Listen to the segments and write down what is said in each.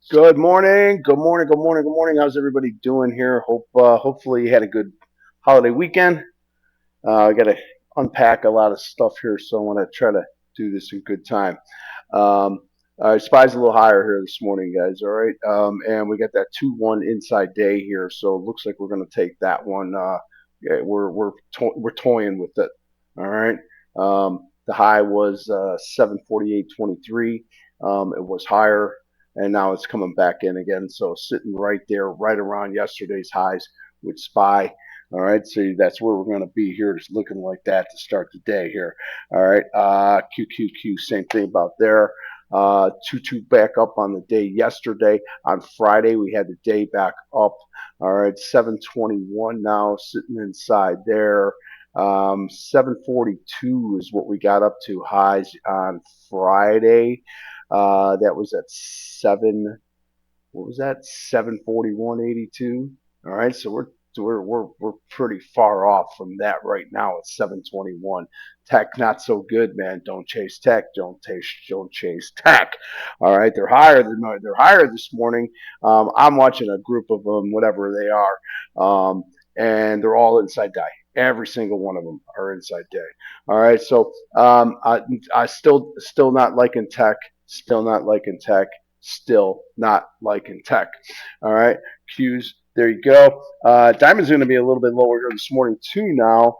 Good morning. Good morning. Good morning. Good morning. How's everybody doing here? Hopefully you had a good holiday weekend. I got to unpack a lot of stuff here, so I want to try to do this in good time. Um, Spies a little higher here this morning, guys. All right, and we got that 2-1 inside day here, so it looks like we're going to take that one. Yeah, we're toying with it. All right. The high was 748.23. It was higher, and now it's coming back in again. So sitting right there, right around yesterday's highs with SPY. All right, so that's where we're going to be here, just looking like that to start the day here. All right, QQQ, same thing about there. 2-2 back up on the day yesterday. On Friday, we had the day back up. All right, 721 now, sitting inside there. 742 is what we got up to highs on Friday. That was at 7. What was that? 741.82. All right, so we're pretty far off from that right now at 721. Tech not so good, man. Don't chase tech. Don't chase tech. All right, they're higher this morning. I'm watching a group of them, whatever they are, and they're all inside die. Every single one of them are inside day. All right, so I still not liking tech. Still not liking tech. Still not liking tech. All right, Q's. There you go. Diamond's going to be a little bit lower here this morning too. Now,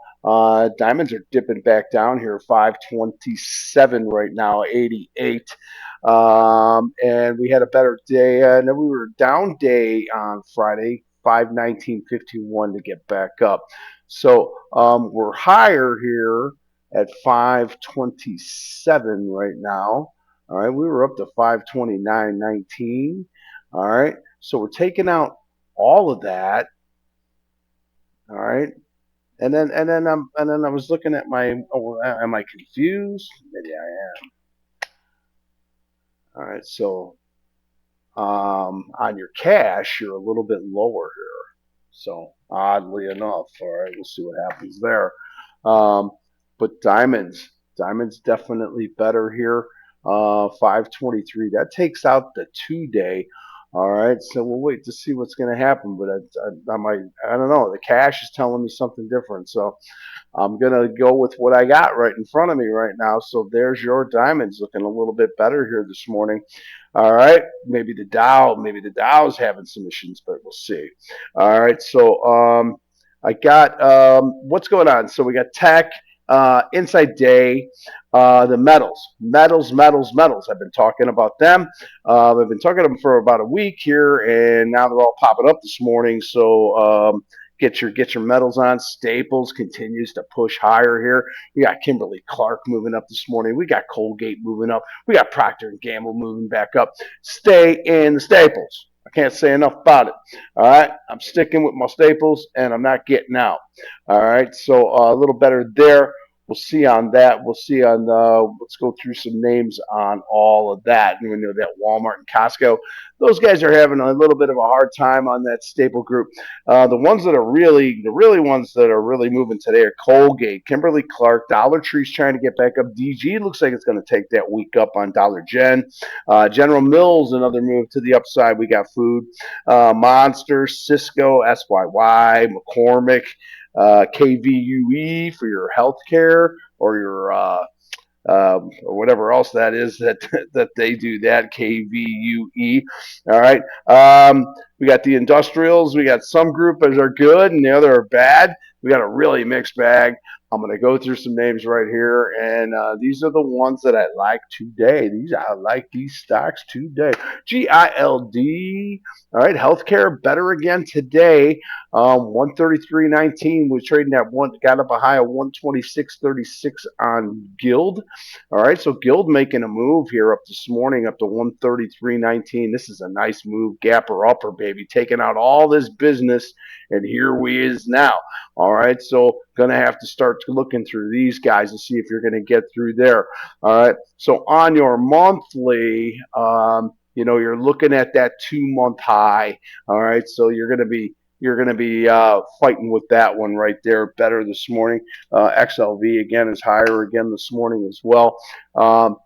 diamonds are dipping back down here, 527 right now, 88. And we had a better day. And then we were down day on Friday, 519.51 to get back up. So we're higher here at 527 right now. All right, we were up to 529.19. All right, so we're taking out all of that. All right, and then I was looking at my. Oh, am I confused? Maybe I am. All right, so on your cash, you're a little bit lower here. So oddly enough, all right, we'll see what happens there. Um, but diamonds definitely better here. 523. That takes out the 2 day. All right, so we'll wait to see what's going to happen. But I don't know. The cash is telling me something different. So I'm gonna go with what I got right in front of me right now. So there's your diamonds looking a little bit better here this morning. All right, maybe the Dow's having some issues, but we'll see. All right, so I got what's going on. So we got tech, inside day, the metals. I've been talking about them. I've been talking about them for about a week here, and now they're all popping up this morning. So get your metals on. Staples continues to push higher here. We got Kimberly Clark moving up this morning. We got Colgate moving up. We got Procter and Gamble moving back up. Stay in the staples. I can't say enough about it. All right, I'm sticking with my staples, and I'm not getting out. All right, so a little better there. We'll see on that. We'll see on. Let's go through some names on all of that. You know that Walmart and Costco. Those guys are having a little bit of a hard time on that staple group. The really ones that are really moving today are Colgate, Kimberly Clark, Dollar Tree's trying to get back up. DG looks like it's going to take that week up on Dollar Gen. General Mills, another move to the upside. We got food, Monster, Cisco, SYY, McCormick, KVUE for your healthcare or your or whatever else that is that that they do that KVUE. All right. We got the industrials. We got some group that are good and the other are bad. We got a really mixed bag. I'm going to go through some names right here, and these are the ones that I like today. I like these stocks today. GILD. All right, healthcare better again today. 133.19 was trading at one, got up a high of 126.36 on Guild. All right, so Guild making a move here up this morning up to 133.19. This is a nice move, gapper upper, baby, taking out all this business, and here we is now. All right, so gonna have to start looking through these guys to see if you're gonna get through there. All right, so on your monthly, you're looking at that 2 month high. All right, so you're going to be fighting with that one right there better this morning. XLV again is higher again this morning as well. Um,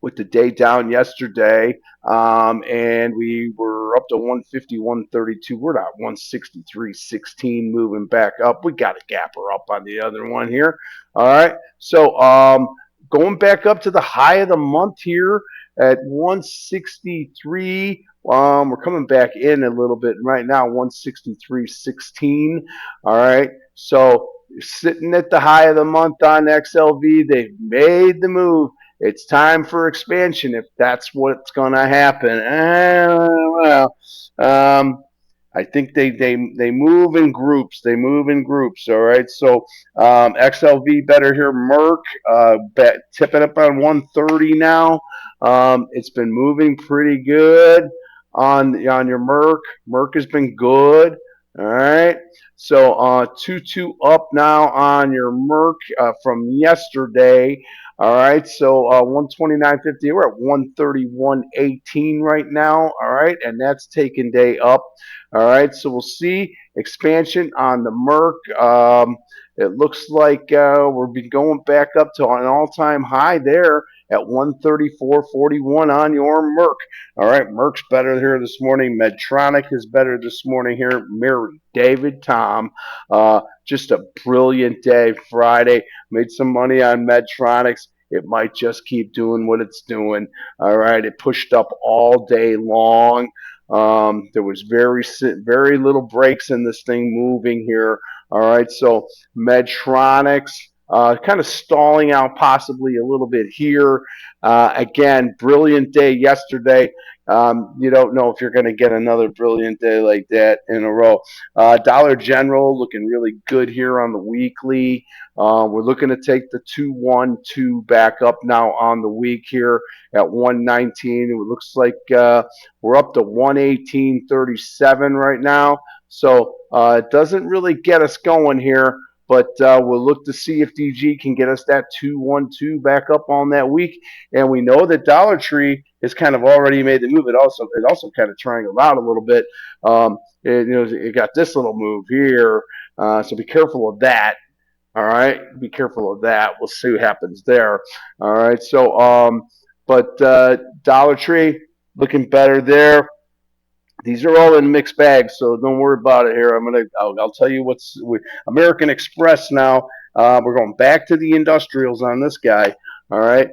with the day down yesterday, and we were up to 151.32. We're at 163.16, moving back up. We got a gapper up on the other one here. All right, so going back up to the high of the month here at 163. We're coming back in a little bit right now, 163.16. All right, so sitting at the high of the month on XLV. They've made the move. It's time for expansion if that's what's going to happen. Well, um, I think they move in groups. They move in groups. All right. So XLV better here. Merck tipping up on 130 now. It's been moving pretty good on your Merck. Merck has been good. All right. So 2-2 up now on your Merck from yesterday. All right, so 129.50. We're at 131.18 right now. All right, and that's taking day up. All right, so we'll see expansion on the Merck. It looks like we'll be going back up to an all-time high there at 134.41 on your Merck. All right, Merck's better here this morning. Medtronic is better this morning here. Mary, David, Tom. Just a brilliant day Friday. Made some money on Medtronics. It might just keep doing what it's doing. All right, it pushed up all day long. There was very little breaks in this thing moving here. All right, so Medtronics kind of stalling out possibly a little bit here. Again, brilliant day yesterday. You don't know if you're going to get another brilliant day like that in a row. Dollar General looking really good here on the weekly. We're looking to take the 212 back up now on the week here at 119. It looks like we're up to 118.37 right now. So it doesn't really get us going here, but we'll look to see if DG can get us that 212 back up on that week. And we know that Dollar Tree has kind of already made the move. It also kind of triangled out a little bit. It got this little move here, so be careful of that. All right, be careful of that. We'll see what happens there. All right, so but Dollar Tree looking better there. These are all in mixed bags, so don't worry about it here. I'll tell you American Express now. We're going back to the industrials on this guy. All right,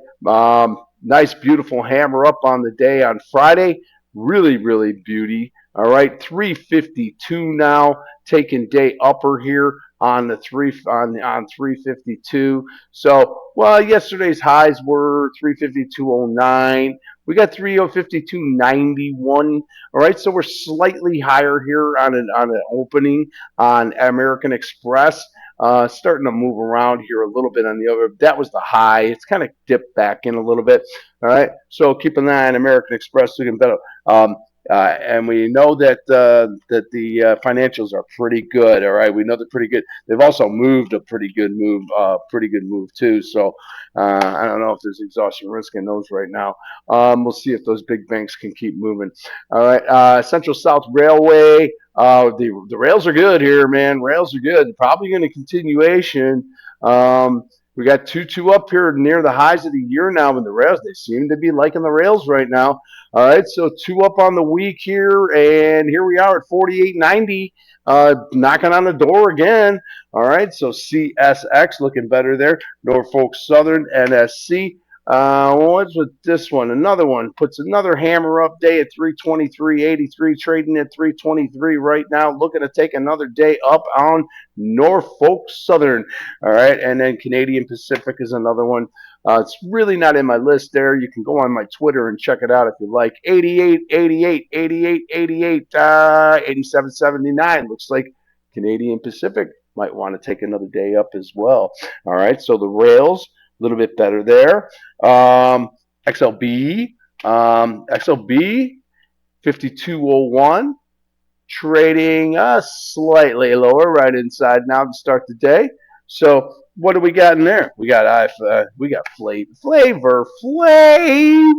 nice, beautiful hammer up on the day on Friday. Really beauty. All right, 352 now, taking day upper here on the on 352. So, well, yesterday's highs were 352.09. We got 352.91. All right, so we're slightly higher here on an opening on American Express. Starting to move around here a little bit on the other. That was the high. It's kind of dipped back in a little bit. All right, so keep an eye on American Express looking better. And we know that the financials are pretty good. All right, we know they're pretty good. They've also moved a pretty good move too. So I don't know if there's exhaustion risk in those right now. We'll see if those big banks can keep moving. All right, Central South Railway. The rails are good here, man. Rails are good. Probably going to continuation. We got 2-2 up here near the highs of the year now in the rails. They seem to be liking the rails right now. All right, so 2 up on the week here, and here we are at 48.90, knocking on the door again. All right, so CSX looking better there. Norfolk Southern, NSC. What's with this one? Another one puts another hammer up day at 323.83, trading at 323 right now. Looking to take another day up on Norfolk Southern. All right, and then Canadian Pacific is another one. It's really not in my list there. You can go on my Twitter and check it out if you like. 88, 88, 88, 88, 87.79. Looks like Canadian Pacific might want to take another day up as well. All right, so the rails, a little bit better there. XLB, 52.01, trading slightly lower, right inside now to start the day. So what do we got in there? We got Flavor Flav,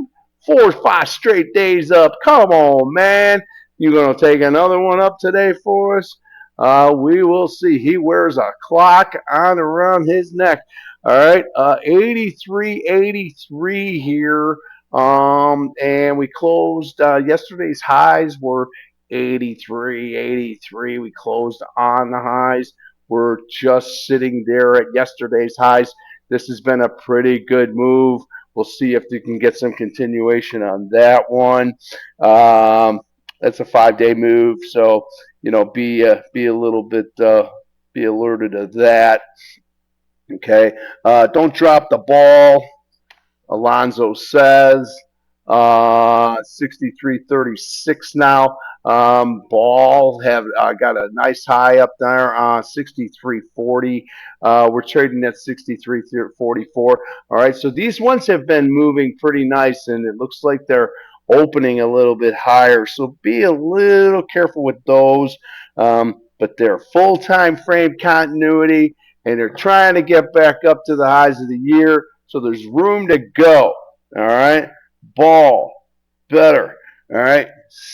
4 or 5 straight days up. Come on, man. You gonna take another one up today for us? We will see. He wears a clock on around his neck. All right, 83.83 here And we closed, yesterday's highs were 83, 83. We closed on the highs. We're just sitting there at yesterday's highs. This has been a pretty good move. We'll see if we can get some continuation on that one. That's a 5-day move, so be a little bit be alerted of that. Okay, don't drop the ball. Alonzo says 63.36 now. Ball have got a nice high up there, 63.40. We're trading at 63.44. All right, so these ones have been moving pretty nice, and it looks like they're opening a little bit higher. So be a little careful with those. But they're full time frame continuity, and they're trying to get back up to the highs of the year. So there's room to go. All right. Ball. Better. All right.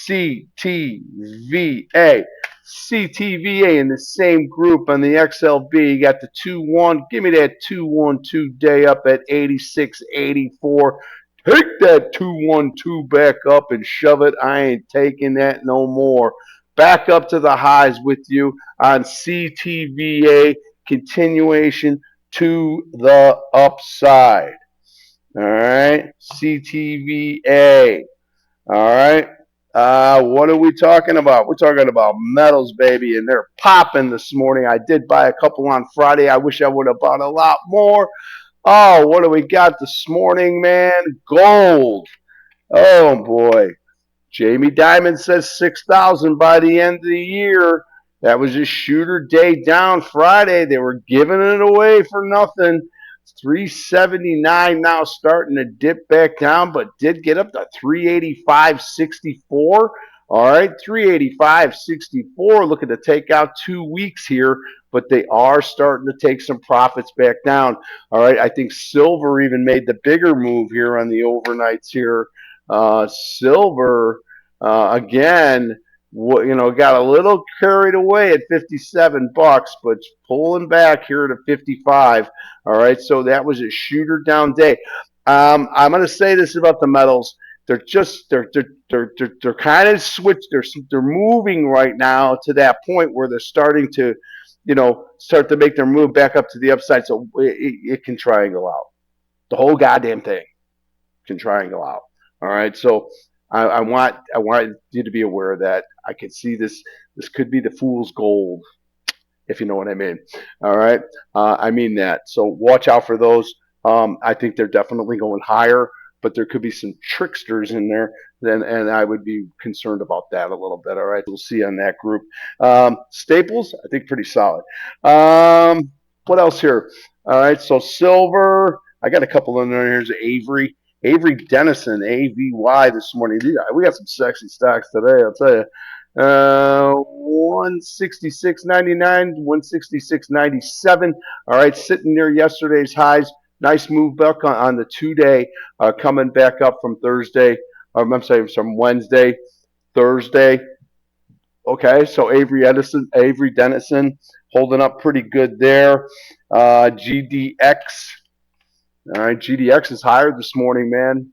CTVA. CTVA in the same group on the XLB. You got the 2-1. Give me that 2-1-2 day up at 86.84. Take that 2-1-2 back up and shove it. I ain't taking that no more. Back up to the highs with you on CTVA. Continuation to the upside. All right. CTVA. All right. What are we talking about? We're talking about metals, baby, and they're popping this morning. I did buy a couple on Friday. I wish I would have bought a lot more. Oh, what do we got this morning, man? Gold. Oh, boy. Jamie Dimon says 6,000 by the end of the year. That was a shooter day down Friday. They were giving it away for nothing. 379 now, starting to dip back down, but did get up to 385.64. All right, 385.64. Looking to take out 2 weeks here, but they are starting to take some profits back down. All right, I think silver even made the bigger move here on the overnights here. Silver again, got a little carried away at $57, but pulling back here to 55. All right, so that was a shooter down day. I'm going to say this about the metals. They're kind of switched. They're moving right now to that point where they're starting to, start to make their move back up to the upside. So it can triangle out. The whole goddamn thing can triangle out. All right, so I want you to be aware of that. I can see this. This could be the fool's gold, if you know what I mean. All right, I mean that. So watch out for those. I think they're definitely going higher, but there could be some tricksters in there. And I would be concerned about that a little bit. All right, we'll see on that group. Staples, I think pretty solid. What else here? All right, so silver. I got a couple in there. Here's Avery. Avery Dennison, AVY this morning. We got some sexy stocks today, I'll tell you. 166.99, 166.97. All right, sitting near yesterday's highs. Nice move back on the 2-day, coming back up from Thursday. I'm sorry, from Wednesday, Thursday. Okay, so Avery Dennison holding up pretty good there. GDX. All right, GDX is higher this morning, man.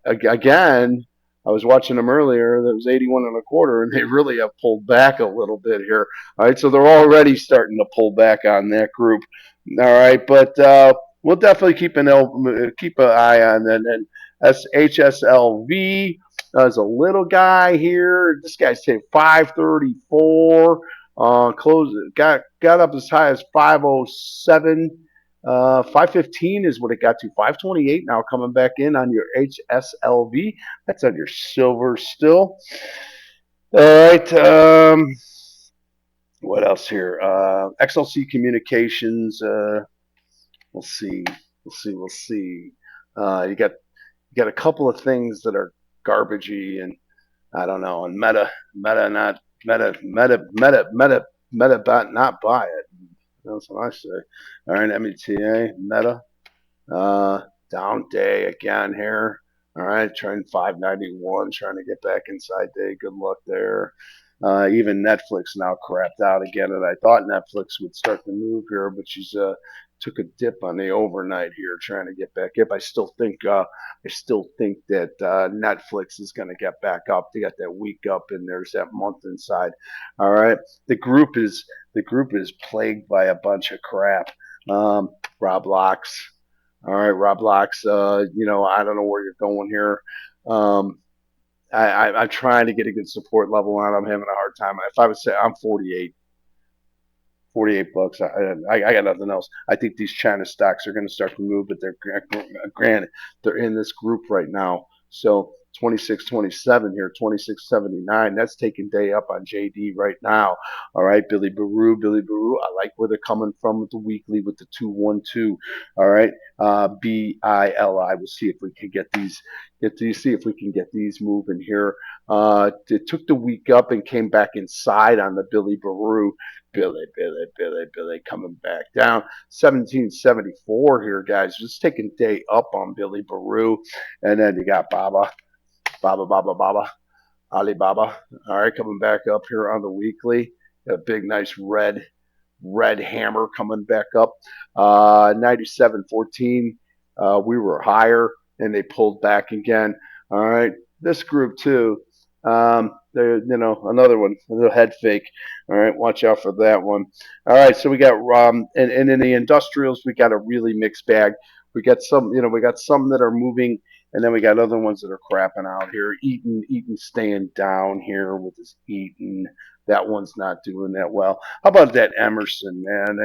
Again, I was watching them earlier. That was 81 and a quarter, and they really have pulled back a little bit here. All right, so they're already starting to pull back on that group. All right, but we'll definitely keep an eye on that. And SHSLV is a little guy here. This guy's saying 534. Got up as high as 507. 515 is what it got to. 528 now coming back in on your HSLV. That's on your silver still. All right. What else here? XLC Communications. We'll see. We'll see. You got a couple of things that are garbagey, and I don't know. And Meta not buy it. That's what I say. All right, META, Meta, down day again here. All right, trying 591, trying to get back inside day. Good luck there. Even Netflix now crapped out again, and I thought Netflix would start to move here, but she's took a dip on the overnight here, trying to get back up. I still think that Netflix is going to get back up. They got that week up, and there's that month inside. All right, the group is plagued by a bunch of crap. Rob Locks. All right, Rob Locks. I don't know where you're going here. Um, I'm trying to get a good support level on. I'm having a hard time. If I would say I'm 48 bucks. I got nothing else. I think these China stocks are going to start to move, but they're granted they're in this group right now. So 26.27 here, 26.79. That's taking day up on JD right now. All right, Billy Baru. I like where they're coming from with the weekly with the 212. All right, BILI. We'll see if we can see if we can get these moving here. It took the week up and came back inside on the Billy Baru. Billy coming back down. 1774 here, guys. Just taking day up on Billy Baru. And then you got Alibaba. All right, coming back up here on the weekly. A big, nice red hammer coming back up. 97.14. We were higher, and they pulled back again. All right, this group too. There, another one, a little head fake. All right, watch out for that one. All right, so we got and in the industrials, we got a really mixed bag. We got some that are moving, and then we got other ones that are crapping out here. Eaton staying down here with his Eaton. That one's not doing that well. How about that Emerson, man?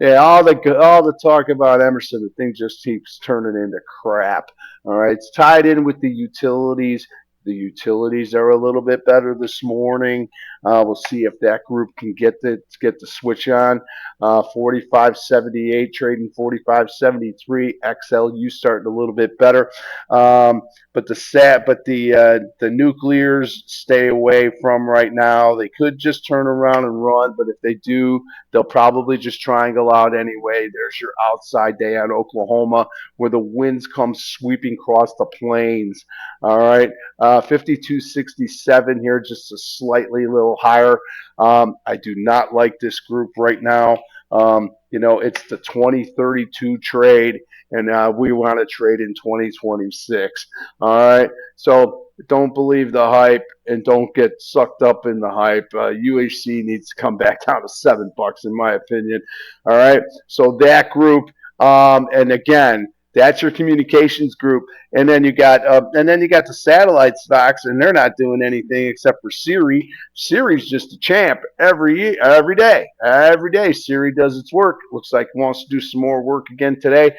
Yeah, all the talk about Emerson, the thing just keeps turning into crap. All right, it's tied in with the utilities. The utilities are a little bit better this morning. We'll see if that group can get the switch on. 45.78 trading 45.73. XLU starting a little bit better. But the nuclears stay away from right now. They could just turn around and run, but if they do, they'll probably just triangle out anyway. There's your outside day on Oklahoma, where the winds come sweeping across the plains. All right, 52.67 here, just a slightly little higher. I do not like this group right now. It's the 2032 trade, and we want to trade in 2026. All right, so don't believe the hype and don't get sucked up in the hype. UHC needs to come back down to $7, in my opinion. All right, so that group, and again, that's your communications group, and then you got the satellite stocks, and they're not doing anything except for Siri. Siri's just a champ every day. Every day, Siri does its work. Looks like it wants to do some more work again today.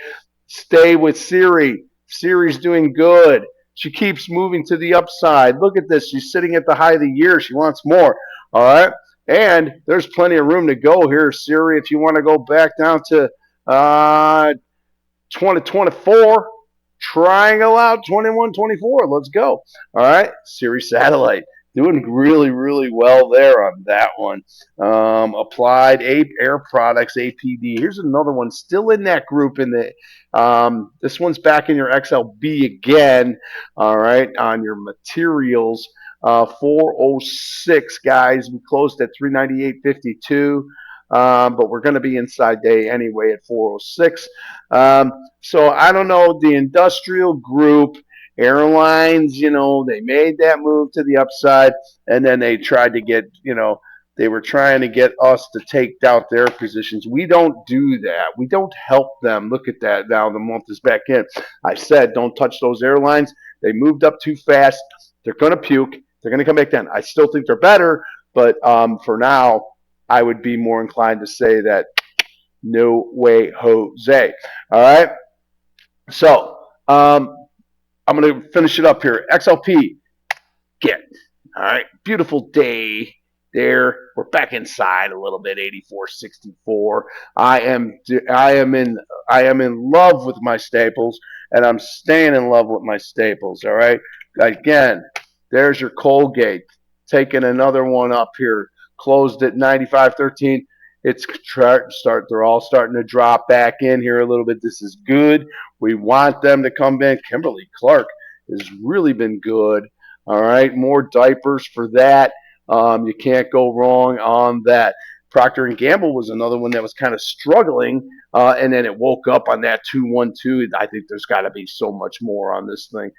Stay with Siri. Siri's doing good. She keeps moving to the upside. Look at this. She's sitting at the high of the year. She wants more. All right, and there's plenty of room to go here, Siri. If you want to go back down to 2024, triangle out 21.24. Let's go. All right, Siri Satellite doing really, really well there on that one. Applied Air Products, APD. Here's another one still in that group. This one's back in your XLB again. All right, on your materials. 406, guys. We closed at 398.52. But we're going to be inside day anyway at 406. So I don't know, the industrial group, airlines, they made that move to the upside, and then they tried to get, they were trying to get us to take out their positions. We don't do that. We don't help them. Look at that. Now the month is back in. I said, don't touch those airlines. They moved up too fast. They're going to puke. They're going to come back down. I still think they're better, but for now, I would be more inclined to say that no way, Jose. All right. So I'm going to finish it up here. XLP, get. All right. Beautiful day there. We're back inside a little bit. 84.64. I am in love with my staples, and I'm staying in love with my staples. All right. Again, there's your Colgate, taking another one up here. Closed at 95.13. They're all starting to drop back in here a little bit. This is good. We want them to come in. Kimberly-Clark has really been good. All right, more diapers for that. You can't go wrong on that. Procter and Gamble was another one that was kind of struggling, and then it woke up on that 212. I think there's got to be so much more on this thing.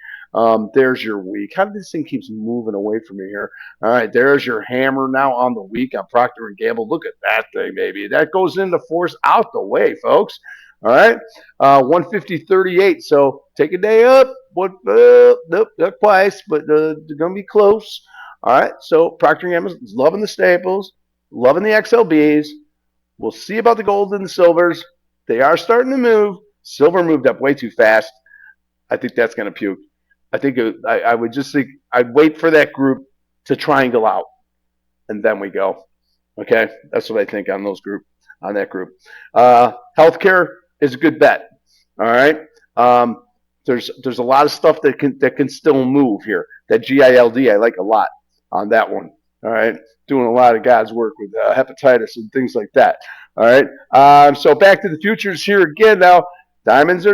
There's your week. How did this thing keeps moving away from me here? All right, there's your hammer now on the week on Procter and Gamble. Look at that thing, baby. That goes into force out the way, folks. All right, 150.38. So take a day up. What? Nope, not twice, but they're going to be close. All right, so Procter & Gamble is loving the staples, loving the XLBs. We'll see about the golds and the silvers. They are starting to move. Silver moved up way too fast. I think that's going to puke. I think I would just think I'd wait for that group to triangle out, and then we go. Okay, that's what I think on that group. Healthcare is a good bet. All right. There's a lot of stuff that can still move here. That GILD I like a lot on that one. All right, doing a lot of God's work with hepatitis and things like that. All right. So back to the futures here again. Now diamonds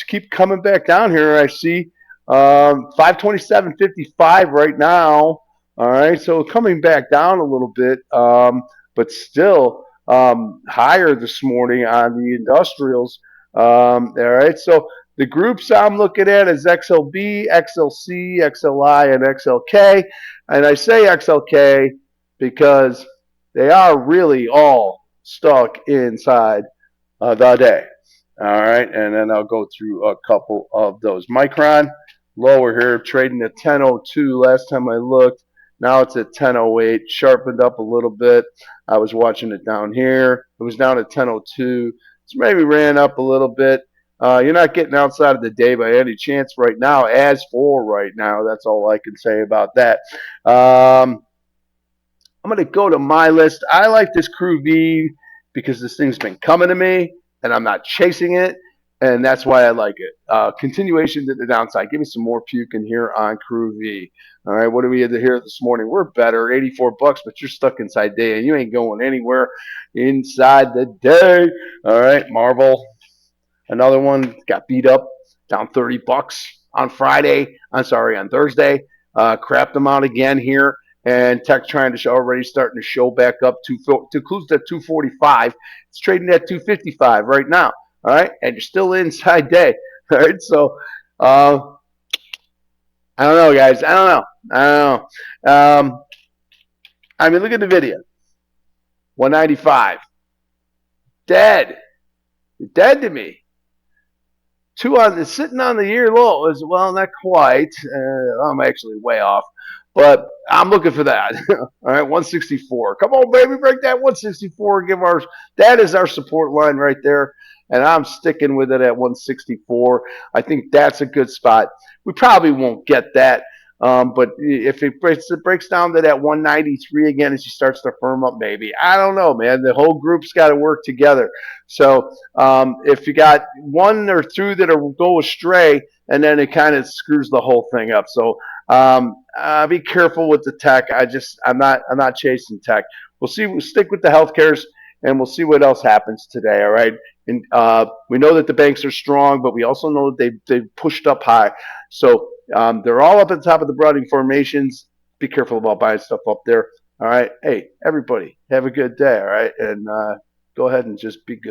keep coming back down here. I see 527.55 right now. All right, so coming back down a little bit, but still higher this morning on the industrials. All right, so the groups I'm looking at is XLB, XLC, XLI, and XLK. And I say XLK because they are really all stuck inside the day. All right, and then I'll go through a couple of those. Micron, lower here, trading at 10.02 last time I looked. Now it's at 10.08, sharpened up a little bit. I was watching it down here. It was down at 10.02. So maybe ran up a little bit. You're not getting outside of the day by any chance right now. As for right now, that's all I can say about that. I'm going to go to my list. I like this Crew V because this thing's been coming to me, and I'm not chasing it, and that's why I like it. Continuation to the downside. Give me some more puke in here on Crew V. All right, what do we have here this morning? We're better, $84, but you're stuck inside day, and you ain't going anywhere inside the day. All right, Marvel. Another one got beat up, down $30 on Thursday. Crapped them out again here. And Tech already starting to show back up to close to 245. It's trading at 255 right now. All right, and you're still inside day. All right, so I don't know, guys. I don't know. I mean, look at the video. 195. Dead to me. Sitting on the year low as well, not quite. I'm actually way off, but I'm looking for that. All right, 164. Come on, baby, break that 164. That is our support line right there, and I'm sticking with it at 164. I think that's a good spot. We probably won't get that. But if it breaks down to that 193 again as he starts to firm up, maybe. I don't know, man. The whole group's got to work together. So if you got one or two that go astray, and then it kind of screws the whole thing up. So be careful with the tech. I'm not chasing tech. We'll stick with the healthcares, and we'll see what else happens today. All right. And we know that the banks are strong, but we also know that they've pushed up high. So they're all up at the top of the broadening formations. Be careful about buying stuff up there. All right. Hey, everybody, have a good day. All right. And go ahead and just be good.